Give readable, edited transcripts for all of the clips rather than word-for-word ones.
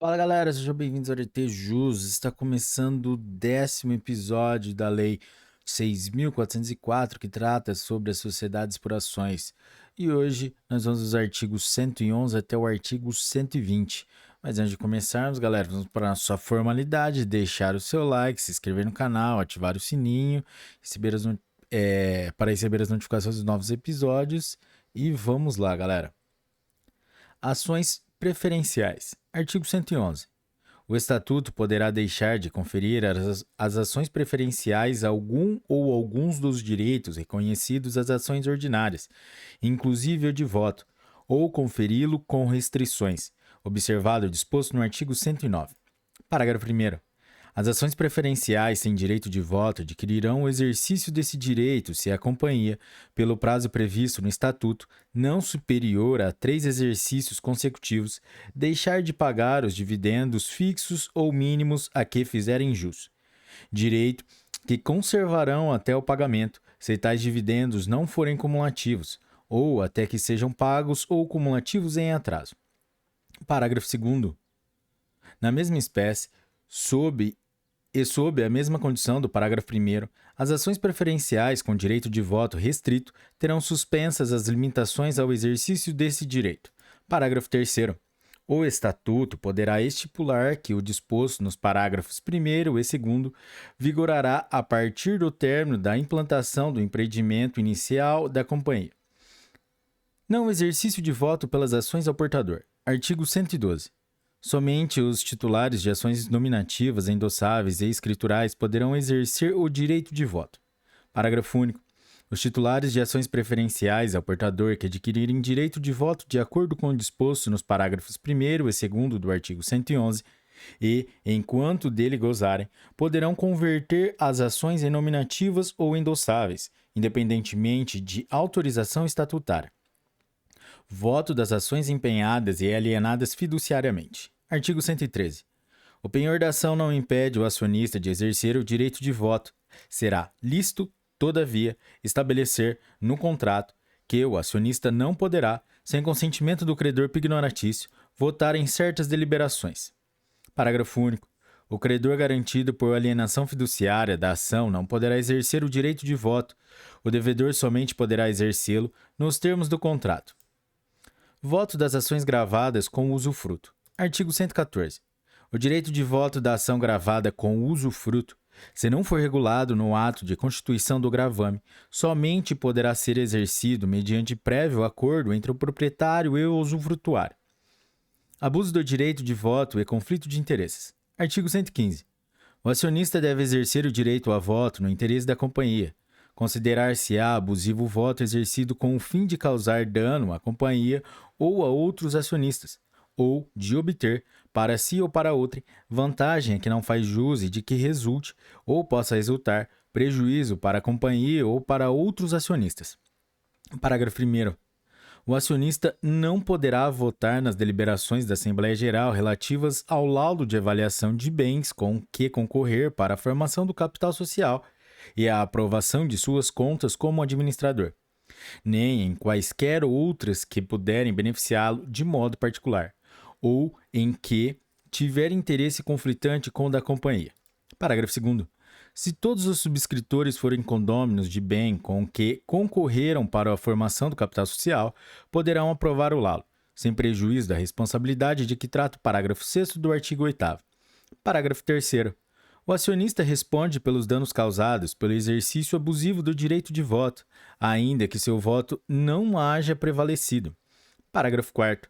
Fala galera, sejam bem-vindos ao RT Jus. Está começando o 10º episódio da Lei 6.404, que trata sobre as sociedades por ações. E hoje nós vamos dos artigos 111 até o artigo 120. Mas antes de começarmos, galera, vamos para a sua formalidade: deixar o seu like, se inscrever no canal, ativar o sininho, para receber as notificações dos novos episódios. E vamos lá, galera. Ações preferenciais. Artigo 111. O Estatuto poderá deixar de conferir as ações preferenciais a algum ou alguns dos direitos reconhecidos às ações ordinárias, inclusive o de voto, ou conferi-lo com restrições, observado o disposto no artigo 109. Parágrafo 1º. As ações preferenciais sem direito de voto adquirirão o exercício desse direito se a companhia, pelo prazo previsto no Estatuto, não superior a 3 exercícios consecutivos, deixar de pagar os dividendos fixos ou mínimos a que fizerem jus. Direito que conservarão até o pagamento, se tais dividendos não forem cumulativos, ou até que sejam pagos ou cumulativos em atraso. Parágrafo 2º. Na mesma espécie, sob a mesma condição do parágrafo 1º, as ações preferenciais com direito de voto restrito terão suspensas as limitações ao exercício desse direito. Parágrafo 3º. O Estatuto poderá estipular que o disposto nos parágrafos 1º e 2º vigorará a partir do término da implantação do empreendimento inicial da companhia. Não exercício de voto pelas ações ao portador. Artigo 112. Somente os titulares de ações nominativas, endossáveis e escriturais poderão exercer o direito de voto. Parágrafo único. Os titulares de ações preferenciais ao portador que adquirirem direito de voto de acordo com o disposto nos parágrafos 1º e 2º do artigo 111 e, enquanto dele gozarem, poderão converter as ações em nominativas ou endossáveis, independentemente de autorização estatutária. Voto das ações empenhadas e alienadas fiduciariamente. Artigo 113. O penhor da ação não impede o acionista de exercer o direito de voto. Será lícito, todavia, estabelecer no contrato que o acionista não poderá, sem consentimento do credor pignoratício, votar em certas deliberações. Parágrafo único. O credor garantido por alienação fiduciária da ação não poderá exercer o direito de voto. O devedor somente poderá exercê-lo nos termos do contrato. Voto das ações gravadas com usufruto. Artigo 114. O direito de voto da ação gravada com usufruto, se não for regulado no ato de constituição do gravame, somente poderá ser exercido mediante prévio acordo entre o proprietário e o usufrutuário. Abuso do direito de voto e conflito de interesses. Artigo 115. O acionista deve exercer o direito a voto no interesse da companhia. Considerar-se-á abusivo o voto exercido com o fim de causar dano à companhia ou a outros acionistas, ou de obter, para si ou para outrem, vantagem a que não faz jus e de que resulte, ou possa resultar, prejuízo para a companhia ou para outros acionistas. Parágrafo 1º. O acionista não poderá votar nas deliberações da Assembleia Geral relativas ao laudo de avaliação de bens com que concorrer para a formação do capital social e a aprovação de suas contas como administrador, nem em quaisquer outras que puderem beneficiá-lo de modo particular, ou em que tiver interesse conflitante com o da companhia. Parágrafo 2º. Se todos os subscritores forem condôminos de bem com que concorreram para a formação do capital social, poderão aprovar o laudo, sem prejuízo da responsabilidade de que trata o parágrafo 6º do artigo 8º. Parágrafo 3º. O acionista responde pelos danos causados pelo exercício abusivo do direito de voto, ainda que seu voto não haja prevalecido. Parágrafo 4º.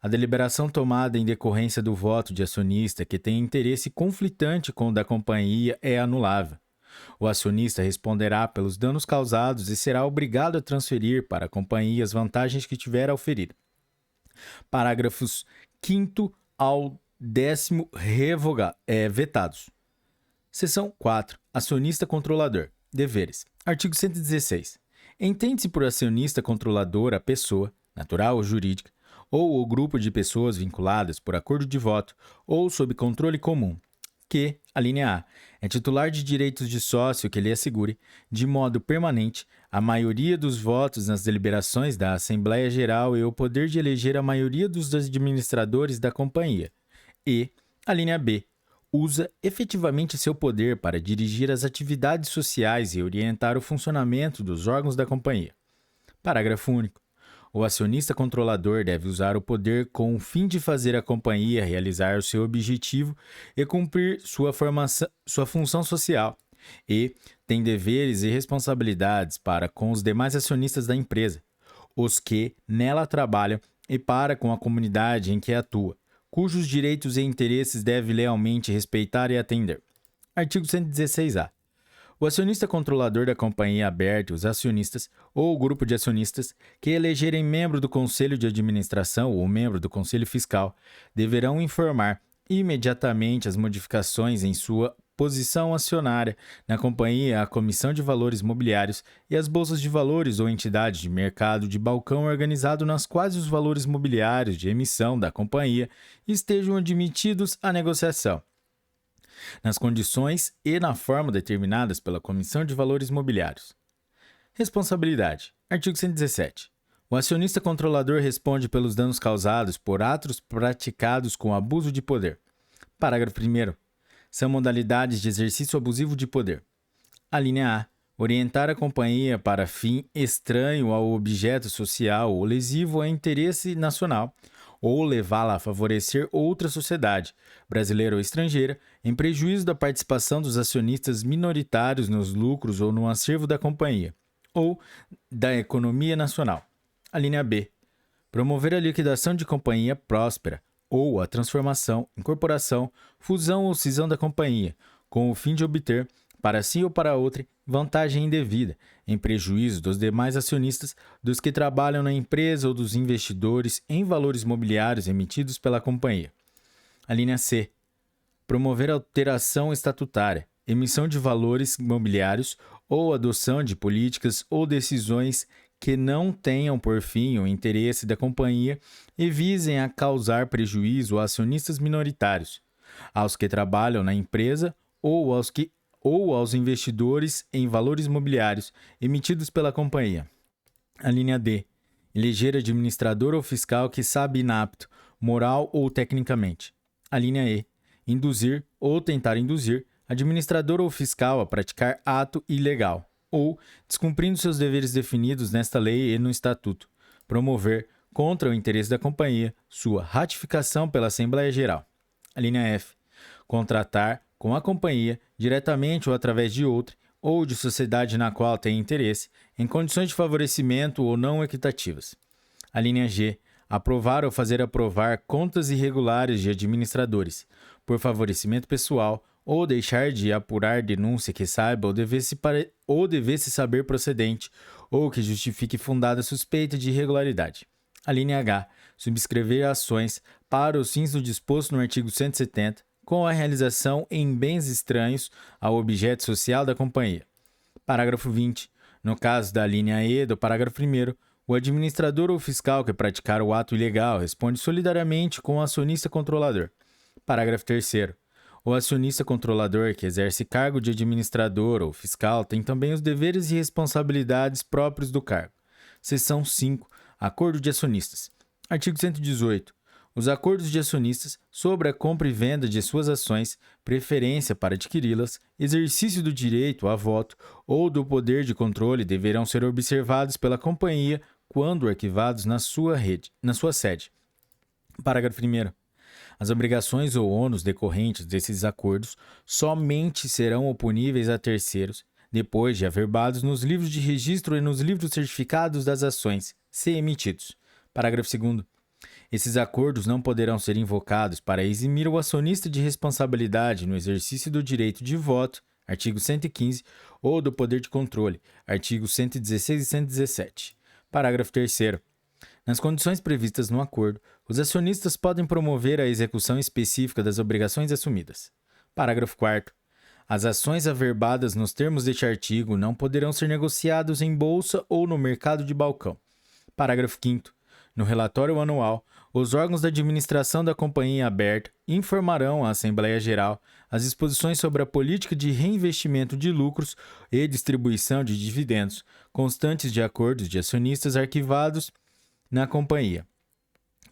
A deliberação tomada em decorrência do voto de acionista que tem interesse conflitante com o da companhia é anulável. O acionista responderá pelos danos causados e será obrigado a transferir para a companhia as vantagens que tiver auferido. Parágrafos 5º ao 10º vetados. Seção 4. Acionista controlador. Deveres. Artigo 116. Entende-se por acionista controlador a pessoa, natural ou jurídica, ou o grupo de pessoas vinculadas por acordo de voto ou sob controle comum, que, alínea A, é titular de direitos de sócio que lhe assegure, de modo permanente, a maioria dos votos nas deliberações da Assembleia Geral e o poder de eleger a maioria dos administradores da companhia, E a linha B usa efetivamente seu poder para dirigir as atividades sociais e orientar o funcionamento dos órgãos da companhia. Parágrafo único. O acionista controlador deve usar o poder com o fim de fazer a companhia realizar o seu objetivo e cumprir sua função social, e tem deveres e responsabilidades para com os demais acionistas da empresa, os que nela trabalham e para com a comunidade em que atua, cujos direitos e interesses deve lealmente respeitar e atender. Artigo 116-A. O acionista controlador da companhia aberta e os acionistas ou o grupo de acionistas que elegerem membro do conselho de administração ou membro do conselho fiscal deverão informar imediatamente as modificações em sua posição acionária na companhia à Comissão de Valores Mobiliários e às bolsas de valores ou entidades de mercado de balcão organizado nas quais os valores mobiliários de emissão da companhia estejam admitidos à negociação, nas condições e na forma determinadas pela Comissão de Valores Mobiliários. Responsabilidade. Artigo 117. O acionista controlador responde pelos danos causados por atos praticados com abuso de poder. Parágrafo 1º. São modalidades de exercício abusivo de poder. A linha A. Orientar a companhia para fim estranho ao objeto social ou lesivo a interesse nacional, ou levá-la a favorecer outra sociedade, brasileira ou estrangeira, em prejuízo da participação dos acionistas minoritários nos lucros ou no acervo da companhia, ou da economia nacional. A linha B. Promover a liquidação de companhia próspera, ou a transformação, incorporação, fusão ou cisão da companhia, com o fim de obter, para si ou para outra, vantagem indevida, em prejuízo dos demais acionistas, dos que trabalham na empresa ou dos investidores em valores mobiliários emitidos pela companhia. A linha C. Promover alteração estatutária, emissão de valores mobiliários ou adoção de políticas ou decisões que não tenham por fim o interesse da companhia e visem a causar prejuízo a acionistas minoritários, aos que trabalham na empresa ou aos investidores em valores mobiliários emitidos pela companhia. A linha D. Eleger administrador ou fiscal que sabe inapto, moral ou tecnicamente. A linha E. Induzir ou tentar induzir administrador ou fiscal a praticar ato ilegal, ou, descumprindo seus deveres definidos nesta lei e no estatuto, promover, contra o interesse da companhia, sua ratificação pela Assembleia Geral. A linha F. Contratar com a companhia, diretamente ou através de outra, ou de sociedade na qual tem interesse, em condições de favorecimento ou não equitativas. A linha G. Aprovar ou fazer aprovar contas irregulares de administradores, por favorecimento pessoal, ou deixar de apurar denúncia que saiba ou devesse saber procedente, ou que justifique fundada suspeita de irregularidade. A linha H. Subscrever ações para os fins do disposto no artigo 170, com a realização em bens estranhos ao objeto social da companhia. Parágrafo 20. No caso da linha E do parágrafo 1º, o administrador ou fiscal que praticar o ato ilegal responde solidariamente com o acionista controlador. Parágrafo 3º. O acionista controlador que exerce cargo de administrador ou fiscal tem também os deveres e responsabilidades próprios do cargo. Seção 5. Acordo de acionistas. Artigo 118. Os acordos de acionistas sobre a compra e venda de suas ações, preferência para adquiri-las, exercício do direito a voto ou do poder de controle deverão ser observados pela companhia quando arquivados na sua sede. Parágrafo 1º. As obrigações ou ônus decorrentes desses acordos somente serão oponíveis a terceiros, depois de averbados nos livros de registro e nos livros certificados das ações, se emitidos. Parágrafo 2º. Esses acordos não poderão ser invocados para eximir o acionista de responsabilidade no exercício do direito de voto, artigo 115, ou do poder de controle, artigos 116 e 117. Parágrafo 3º. Nas condições previstas no acordo, os acionistas podem promover a execução específica das obrigações assumidas. Parágrafo 4º. As ações averbadas nos termos deste artigo não poderão ser negociadas em bolsa ou no mercado de balcão. Parágrafo 5º. No relatório anual, os órgãos da administração da companhia aberta informarão à Assembleia Geral as disposições sobre a política de reinvestimento de lucros e distribuição de dividendos, constantes de acordos de acionistas arquivados na companhia.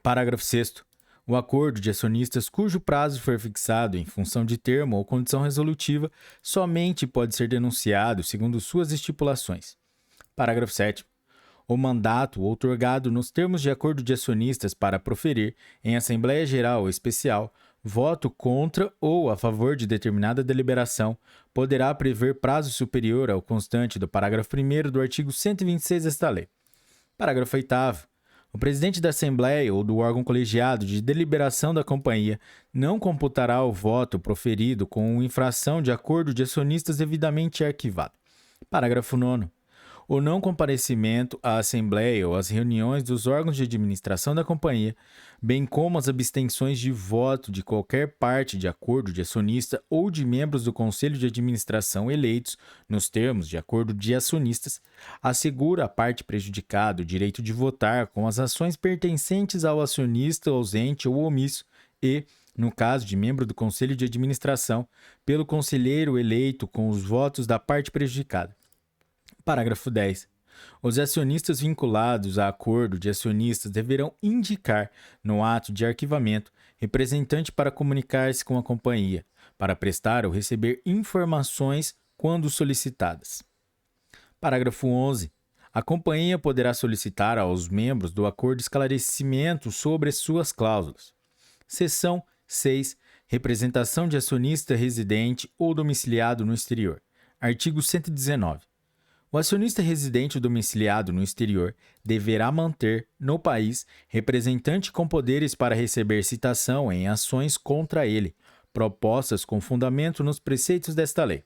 Parágrafo 6º. O acordo de acionistas cujo prazo for fixado em função de termo ou condição resolutiva somente pode ser denunciado segundo suas estipulações. Parágrafo 7º. O mandato outorgado nos termos de acordo de acionistas para proferir, em Assembleia Geral ou Especial, voto contra ou a favor de determinada deliberação, poderá prever prazo superior ao constante do parágrafo 1º do artigo 126 desta lei. Parágrafo 8º. O presidente da Assembleia ou do órgão colegiado de deliberação da companhia não computará o voto proferido com infração de acordo de acionistas devidamente arquivado. Parágrafo 9º. O não comparecimento à Assembleia ou às reuniões dos órgãos de administração da companhia, bem como as abstenções de voto de qualquer parte de acordo de acionista ou de membros do Conselho de Administração eleitos nos termos de acordo de acionistas, assegura à parte prejudicada o direito de votar com as ações pertencentes ao acionista ausente ou omisso e, no caso de membro do Conselho de Administração, pelo conselheiro eleito com os votos da parte prejudicada. Parágrafo 10. Os acionistas vinculados a acordo de acionistas deverão indicar, no ato de arquivamento, representante para comunicar-se com a companhia, para prestar ou receber informações quando solicitadas. Parágrafo 11. A companhia poderá solicitar aos membros do acordo esclarecimento sobre as suas cláusulas. Seção 6. Representação de acionista residente ou domiciliado no exterior. Artigo 119. O acionista residente ou domiciliado no exterior deverá manter, no país, representante com poderes para receber citação em ações contra ele, propostas com fundamento nos preceitos desta lei.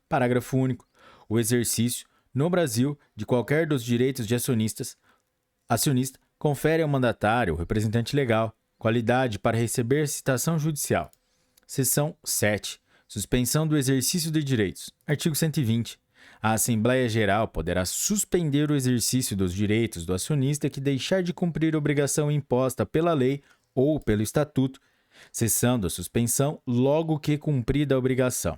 Parágrafo único. O exercício, no Brasil, de qualquer dos direitos de acionista confere ao mandatário, o representante legal, qualidade para receber citação judicial. Seção 7. Suspensão do exercício de direitos. Artigo 120. A Assembleia Geral poderá suspender o exercício dos direitos do acionista que deixar de cumprir obrigação imposta pela lei ou pelo estatuto, cessando a suspensão logo que cumprida a obrigação.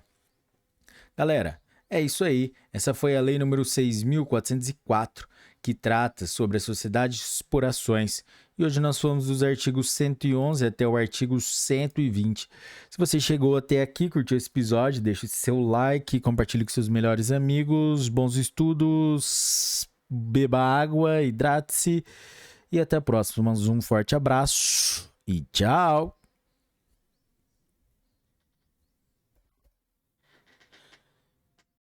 Galera, é isso aí. Essa foi a lei número 6.404, que trata sobre as sociedades por ações. E hoje nós fomos dos artigos 111 até o artigo 120. Se você chegou até aqui, curtiu esse episódio, deixe seu like, compartilhe com seus melhores amigos. Bons estudos, beba água, hidrate-se e até a próxima. Um forte abraço e tchau!